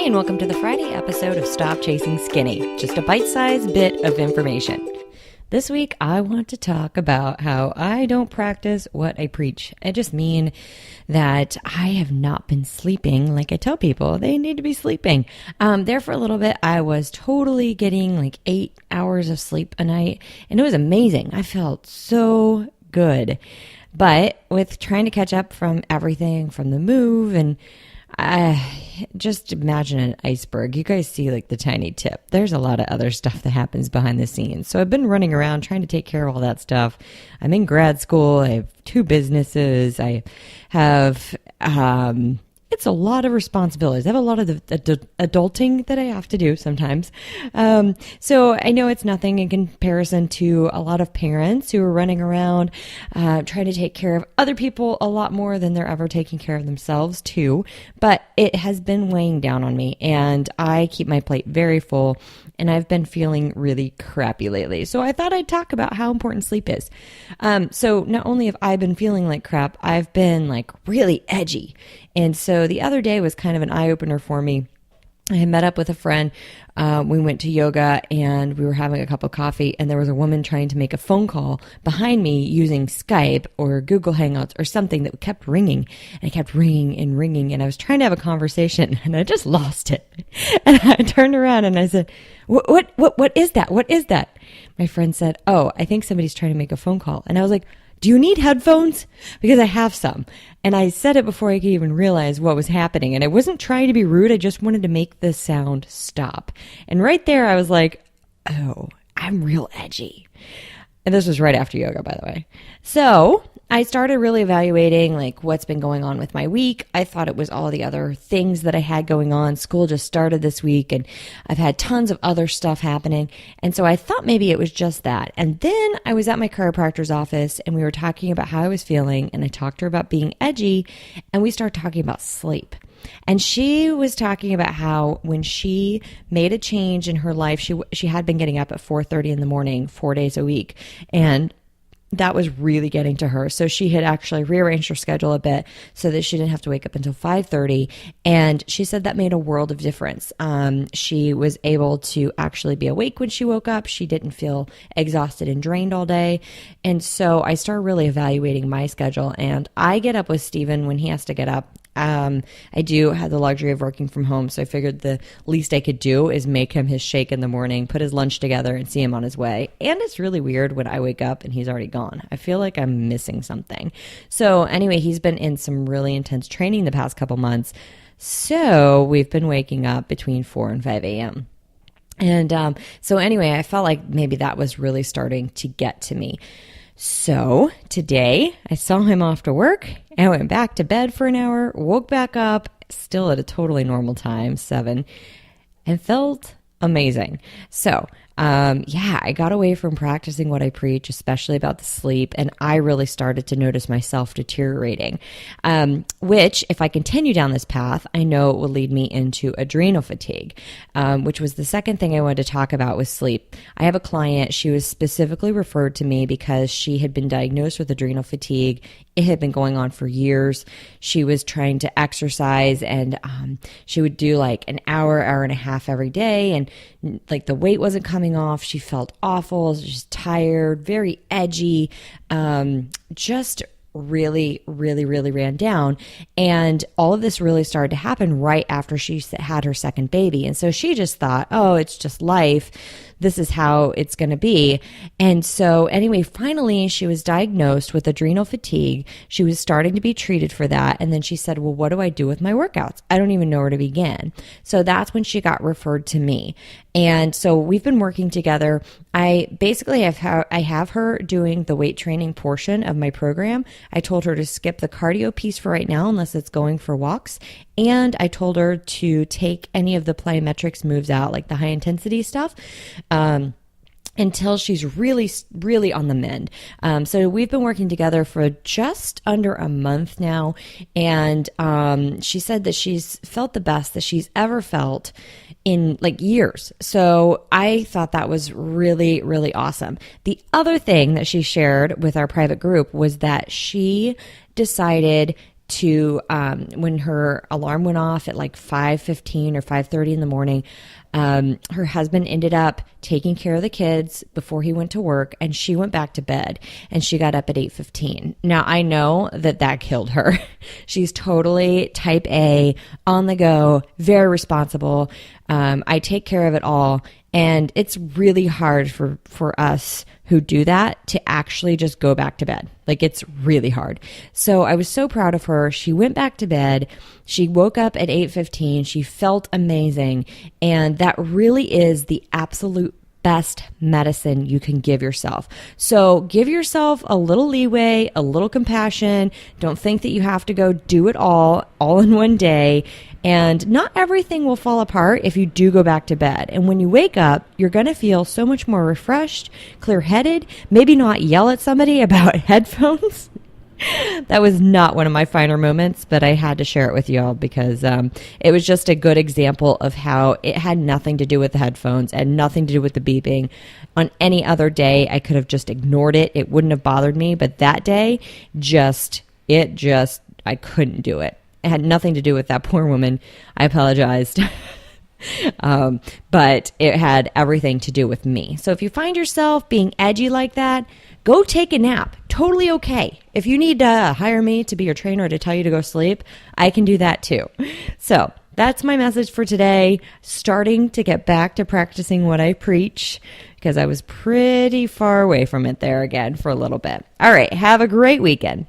and welcome to the Friday episode of Stop Chasing Skinny, just a bite-sized bit of information. This week, I want to talk about how I don't practice what I preach. I just mean that I have not been sleeping like I tell people they need to be sleeping. There for a little bit, I was totally getting like 8 hours of sleep a night, and it was amazing. I felt so good. But with trying to catch up from everything, from the move, and just imagine an iceberg. You guys see like the tiny tip. There's a lot of other stuff that happens behind the scenes. So I've been running around trying to take care of all that stuff. I'm in grad school. I have 2 businesses. I have, it's a lot of responsibilities. I have a lot of the adulting that I have to do sometimes. So I know it's nothing in comparison to a lot of parents who are running around trying to take care of other people a lot more than they're ever taking care of themselves too. But it has been weighing down on me, and I keep my plate very full, and I've been feeling really crappy lately. So I thought I'd talk about how important sleep is. So not only have I been feeling like crap, I've been like really edgy. And so the other day was kind of an eye-opener for me. I had met up with a friend. We went to yoga and we were having a cup of coffee, and there was a woman trying to make a phone call behind me using Skype or Google Hangouts or something that kept ringing, and it kept ringing and ringing, and I was trying to have a conversation and I just lost it. And I turned around and I said, what is that? What is that? My friend said, "Oh, I think somebody's trying to make a phone call." And I was like, "Do you need headphones?" Because I have some. And I said it before I could even realize what was happening. And I wasn't trying to be rude. I just wanted to make the sound stop. And right there, I was like, oh, I'm real edgy. And this was right after yoga, by the way. So I started really evaluating like what's been going on with my week. I thought it was all the other things that I had going on. School just started this week, and I've had tons of other stuff happening. And so I thought maybe it was just that. And then I was at my chiropractor's office, and we were talking about how I was feeling, and I talked to her about being edgy, and we started talking about sleep. And she was talking about how when she made a change in her life, she had been getting up at 4:30 in the morning, 4 days a week. And that was really getting to her. So she had actually rearranged her schedule a bit so that she didn't have to wake up until 5:30. And she said that made a world of difference. She was able to actually be awake when she woke up. She didn't feel exhausted and drained all day. And so I started really evaluating my schedule, and I get up with Steven when he has to get up. I do have the luxury of working from home, so I figured the least I could do is make him his shake in the morning, put his lunch together, and see him on his way. And it's really weird when I wake up and he's already gone. I feel like I'm missing something. So anyway, he's been in some really intense training the past couple months. So we've been waking up between 4 and 5 a.m. And so anyway, I felt like maybe that was really starting to get to me. So today I saw him off to work, and I went back to bed for an hour, woke back up, still at a totally normal time, 7, and felt amazing. So I got away from practicing what I preach, especially about the sleep, and I really started to notice myself deteriorating, which, if I continue down this path, I know it will lead me into adrenal fatigue, which was the second thing I wanted to talk about with sleep. I have a client, she was specifically referred to me because she had been diagnosed with adrenal fatigue. It had been going on for years. She was trying to exercise, and she would do like an hour and a half every day, and like the weight wasn't coming off. She felt awful, just tired, very edgy, just really ran down. And all of this really started to happen right after she had her second baby. And so she just thought, oh, it's just life. This is how it's going to be. And so anyway, finally, she was diagnosed with adrenal fatigue. She was starting to be treated for that. And then she said, well, what do I do with my workouts? I don't even know where to begin. So that's when she got referred to me. And so we've been working together. I basically have her doing the weight training portion of my program. I told her to skip the cardio piece for right now, unless it's going for walks. And I told her to take any of the plyometrics moves out, like the high intensity stuff, until she's really on the mend. So we've been working together for just under a month now. And she said that she's felt the best that she's ever felt in like years. So I thought that was really awesome. The other thing that she shared with our private group was that she decided to when her alarm went off at like 5:15 or 5:30 in the morning. Her husband ended up taking care of the kids before he went to work, and she went back to bed, and she got up at 8:15. Now, I know that killed her. She's totally type A, on the go, very responsible. I take care of it all, and it's really hard for us who do that to actually just go back to bed. Like, it's really hard. So I was so proud of her. She went back to bed. She woke up at 8:15. She felt amazing. And that really is the absolute best medicine you can give yourself. So give yourself a little leeway, a little compassion. Don't think that you have to go do it all in one day. And not everything will fall apart if you do go back to bed. And when you wake up, you're going to feel so much more refreshed, clear-headed, maybe not yell at somebody about headphones. That was not one of my finer moments, but I had to share it with y'all because it was just a good example of how it had nothing to do with the headphones and nothing to do with the beeping. On any other day, I could have just ignored it. It wouldn't have bothered me. But that day, I couldn't do it. It had nothing to do with that poor woman. I apologized. But it had everything to do with me. So if you find yourself being edgy like that, go take a nap. Totally okay. If you need to hire me to be your trainer to tell you to go sleep, I can do that too. So that's my message for today. Starting to get back to practicing what I preach because I was pretty far away from it there again for a little bit. All right. Have a great weekend.